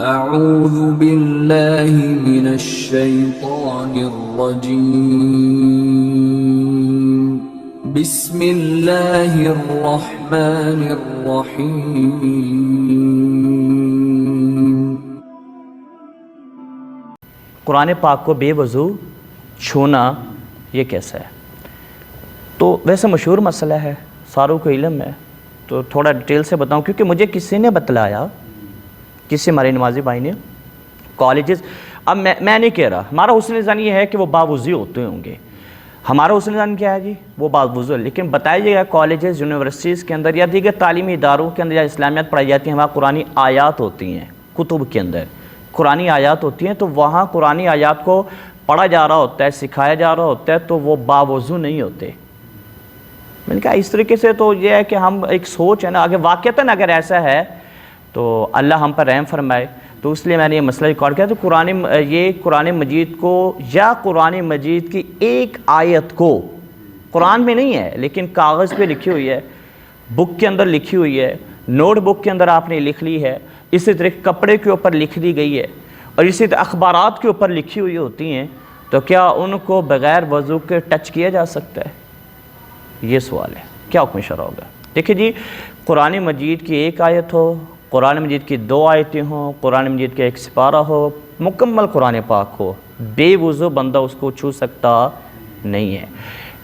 اعوذ باللہ من الشیطان الرجیم بسم اللہ الرحمن الرحیم۔ قرآن پاک کو بے وضو چھونا یہ کیسا ہے؟ تو ویسے مشہور مسئلہ ہے، ساروں کو علم ہے، تو تھوڑا ڈیٹیل سے بتاؤں کیونکہ مجھے کسی نے بتلایا، کسی ہمارے نمازی بھائی نے، کالجز، اب میں نہیں کہہ رہا، ہمارا حسن ظن یہ ہے کہ وہ باوضو ہوتے ہوں گے، ہمارا حسن ظن کیا ہے جی؟ وہ باوضو، لیکن بتایا گیا کالجز، یونیورسٹیز کے اندر یا دیگر تعلیمی اداروں کے اندر یا اسلامیات پڑھائی جاتی ہیں، وہاں قرآنی آیات ہوتی ہیں، کتب کے اندر قرآنی آیات ہوتی ہیں، تو وہاں قرآنی آیات کو پڑھا جا رہا ہوتا ہے، سکھایا جا رہا ہوتا ہے، تو وہ باوضو نہیں ہوتے۔ میں نے کہا اس طریقے سے تو یہ ہے کہ ہم ایک سوچ ہے نا، اگر واقعتاً اگر ایسا ہے تو اللہ ہم پر رحم فرمائے، تو اس لیے میں نے یہ مسئلہ ریکارڈ کیا۔ تو قرآن مجید کو یا قرآن مجید کی ایک آیت کو، قرآن میں نہیں ہے لیکن کاغذ پہ لکھی ہوئی ہے، بک کے اندر لکھی ہوئی ہے، نوٹ بک کے اندر آپ نے لکھ لی ہے، اسی طرح کپڑے کے اوپر لکھ دی گئی ہے، اور اسی طرح اخبارات کے اوپر لکھی ہوئی ہوتی ہیں، تو کیا ان کو بغیر وضو کے ٹچ کیا جا سکتا ہے؟ یہ سوال ہے، کیا حکم شرع ہوگا؟ دیکھیں جی، قرآن مجید کی ایک آیت ہو، قرآن مجید کی دو آیتیں ہوں، قرآن مجید کا ایک سپارہ ہو، مکمل قرآن پاک ہو، بے وضو بندہ اس کو چھو سکتا نہیں ہے۔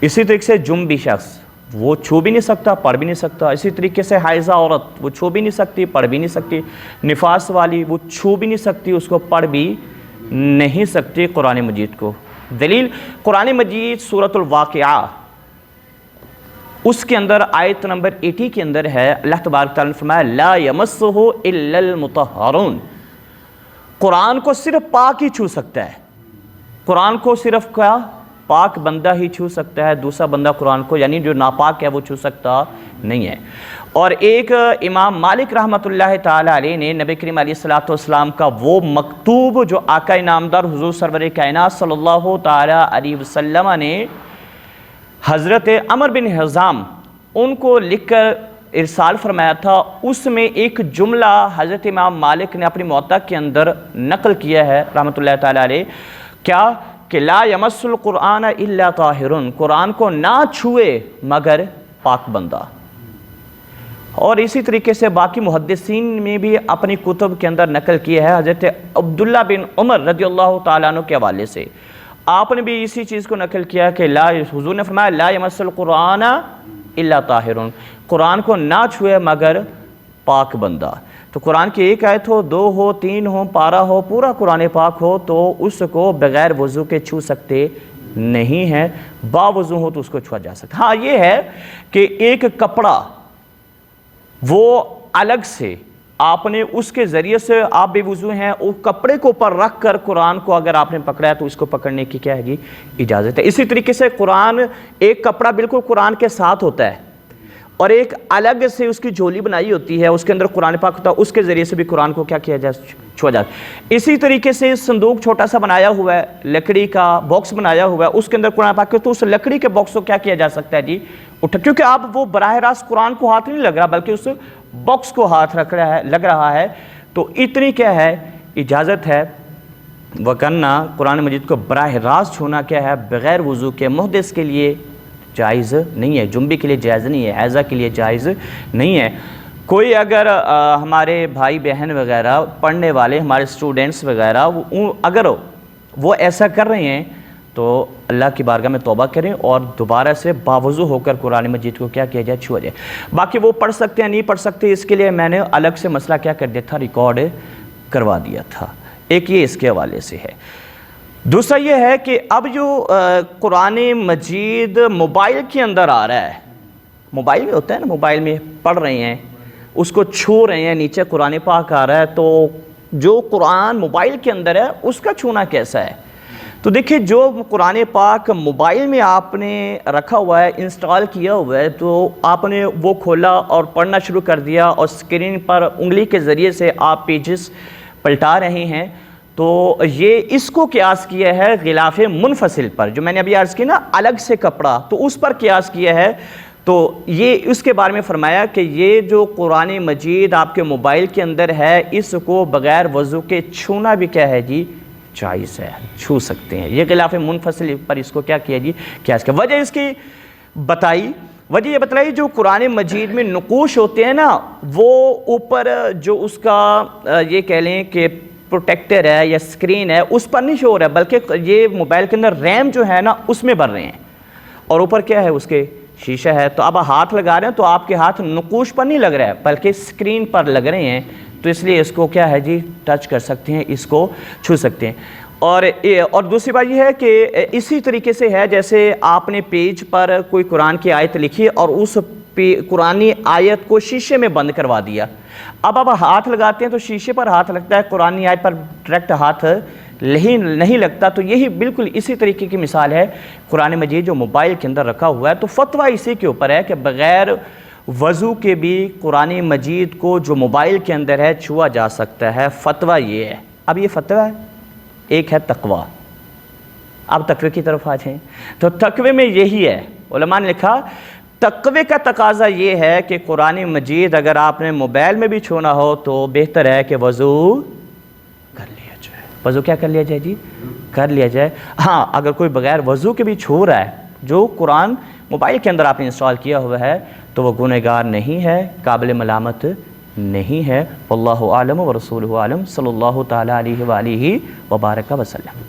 اسی طریقے سے جنبی شخص، وہ چھو بھی نہیں سکتا، پڑھ بھی نہیں سکتا۔ اسی طریقے سے حائضہ عورت، وہ چھو بھی نہیں سکتی، پڑھ بھی نہیں سکتی۔ نفاس والی، وہ چھو بھی نہیں سکتی، اس کو پڑھ بھی نہیں سکتی قرآن مجید کو۔ دلیل قرآن مجید سورۃ الواقعہ، اس کے اندر آیت نمبر 80 کے اندر ہے، اللہ تبارک تعالیٰ نے فرمایا لا یمسہ الا المطہرون، قرآن کو صرف پاک ہی چھو سکتا ہے، قرآن کو صرف کیا؟ پاک بندہ ہی چھو سکتا ہے، دوسرا بندہ قرآن کو یعنی جو ناپاک ہے وہ چھو سکتا نہیں ہے۔ اور ایک امام مالک رحمۃ اللہ تعالیٰ علیہ نے نبی کریم علیہ السلام کا وہ مکتوب جو آقا نامدار حضور سرور کائنات صلی اللہ تعالیٰ علیہ وسلم نے حضرت عمر بن حزام ان کو لکھ کر ارسال فرمایا تھا، اس میں ایک جملہ حضرت امام مالک نے اپنی موطا کے اندر نقل کیا ہے رحمۃ اللہ تعالیٰ علیہ، کیا کہ لا یمس القرآن الا طاہر، قرآن کو نہ چھوئے مگر پاک بندہ۔ اور اسی طریقے سے باقی محدثین میں بھی اپنی کتب کے اندر نقل کیا ہے، حضرت عبداللہ بن عمر رضی اللہ تعالیٰ عنہ کے حوالے سے آپ نے بھی اسی چیز کو نقل کیا کہ حضور نے فرمایا لا یمس القرآن الا طاہر، قرآن کو نہ چھوئے مگر پاک بندہ۔ تو قرآن کی ایک آیت ہو، دو ہو، تین ہو، پارہ ہو، پورا قرآن پاک ہو، تو اس کو بغیر وضو کے چھو سکتے نہیں ہیں، باوضو ہو تو اس کو چھوا جا سکتا۔ ہاں یہ ہے کہ ایک کپڑا وہ الگ سے آپ نے اس کے ذریعے سے آپ بے وضو ہیں، وہ کپڑے کو اوپر رکھ کر قرآن کو اگر آپ نے پکڑا ہے تو اس کو پکڑنے کی کیا ہے گی؟ اجازت ہے۔ اسی طریقے سے قرآن، ایک کپڑا بالکل قرآن کے ساتھ ہوتا ہے اور ایک الگ سے اس کی جھولی بنائی ہوتی ہے، اس کے اندر قرآن پاک ہوتا ہے، اس کے ذریعے سے بھی قرآن کو کیا کیا جائے؟ چھوا جاتا ہے۔ اسی طریقے سے صندوق چھوٹا سا بنایا ہوا ہے، لکڑی کا باکس بنایا ہوا ہے، اس کے اندر قرآن پاک ہے، تو اس لکڑی کے باکس کو کیا کیا جا سکتا ہے جی؟ اٹھا، کیونکہ آپ وہ براہ راست قرآن کو ہاتھ نہیں لگ رہا بلکہ اس باکس کو ہاتھ لگ رہا ہے، تو اتنی کیا ہے؟ اجازت ہے۔ وَكَنَّا قرآن مجید کو براہ راست چھونا کیا ہے؟ بغیر وضو کے محدث کے لیے جائز نہیں ہے، جنبی کے لیے جائز نہیں ہے، حیضہ کے لیے جائز نہیں ہے۔ کوئی اگر ہمارے بھائی بہن وغیرہ پڑھنے والے، ہمارے اسٹوڈنٹس وغیرہ اگر وہ ایسا کر رہے ہیں تو اللہ کی بارگاہ میں توبہ کریں اور دوبارہ سے باوضو ہو کر قرآن مجید کو کیا کیا جائے؟ چھوا جائے۔ باقی وہ پڑھ سکتے ہیں نہیں پڑھ سکتے، اس کے لیے میں نے الگ سے مسئلہ کیا کر دیا تھا؟ ریکارڈ کروا دیا تھا۔ ایک یہ اس کے حوالے سے ہے۔ دوسرا یہ ہے کہ اب جو قرآن مجید موبائل کے اندر آ رہا ہے، موبائل میں ہوتا ہے نا، موبائل میں پڑھ رہے ہیں، اس کو چھو رہے ہیں، نیچے قرآن پاک آ رہا ہے، تو جو قرآن موبائل کے اندر ہے اس کا چھونا کیسا ہے؟ تو دیکھیں، جو قرآن پاک موبائل میں آپ نے رکھا ہوا ہے، انسٹال کیا ہوا ہے، تو آپ نے وہ کھولا اور پڑھنا شروع کر دیا اور اسکرین پر انگلی کے ذریعے سے آپ پیجز پلٹا رہے ہیں، تو یہ اس کو قیاس کیا ہے غلاف منفصل پر، جو میں نے ابھی عرض کی نا الگ سے کپڑا، تو اس پر قیاس کیا ہے تو یہ اس کے بارے میں فرمایا کہ یہ جو قرآن مجید آپ کے موبائل کے اندر ہے، اس کو بغیر وضو کے چھونا بھی کیا ہے جی، جائز ہے، چھو سکتے ہیں۔ یہ خلاف منفصل پر اس کو کیا کیا جی، کیا اس کا وجہ اس کی بتائی، وجہ یہ بتلائی جو قرآن مجید میں نقوش ہوتے ہیں نا، وہ اوپر جو اس کا یہ کہہ لیں کہ پروٹیکٹر ہے یا سکرین ہے، اس پر نہیں شو ہو رہا ہے، بلکہ یہ موبائل کے اندر ریم جو ہے نا اس میں بھر رہے ہیں، اور اوپر کیا ہے اس کے شیشہ ہے۔ تو اب ہاتھ لگا رہے ہیں تو آپ کے ہاتھ نقوش پر نہیں لگ رہا ہے بلکہ سکرین پر لگ رہے ہیں، تو اس لیے اس کو کیا ہے جی، ٹچ کر سکتے ہیں، اس کو چھو سکتے ہیں۔ اور دوسری بات یہ ہے کہ اسی طریقے سے ہے جیسے آپ نے پیج پر کوئی قرآن کی آیت لکھی اور اس قرآنی آیت کو شیشے میں بند کروا دیا، اب ہاتھ لگاتے ہیں تو شیشے پر ہاتھ لگتا ہے، قرآنی آیت پر ڈائریکٹ ہاتھ نہیں لگتا۔ تو یہی بالکل اسی طریقے کی مثال ہے قرآن مجید جو موبائل کے اندر رکھا ہوا ہے۔ تو فتویٰ اسی کے اوپر ہے کہ بغیر وضو کے بھی قرآن مجید کو جو موبائل کے اندر ہے چھوا جا سکتا ہے، فتویٰ یہ ہے۔ اب یہ فتویٰ ہے، ایک ہے تقویٰ۔ اب تقوی کی طرف آ جائیں تو تقوی میں یہی ہے، علماء نے لکھا تقوی کا تقاضا یہ ہے کہ قرآن مجید اگر آپ نے موبائل میں بھی چھونا ہو تو بہتر ہے کہ وضو کر لیا جائے۔ وضو کیا کر لیا جائے جی، کر لیا جائے۔ ہاں اگر کوئی بغیر وضو کے بھی چھو رہا ہے جو قرآن موبائل کے اندر آپ نے انسٹال کیا ہوا ہے تو وہ گنہگار نہیں ہے، قابل ملامت نہیں ہے۔ واللہ اعلم ورسولہ اعلم، صلی اللہ تعالیٰ علیہ وآلہ وبارک وسلم۔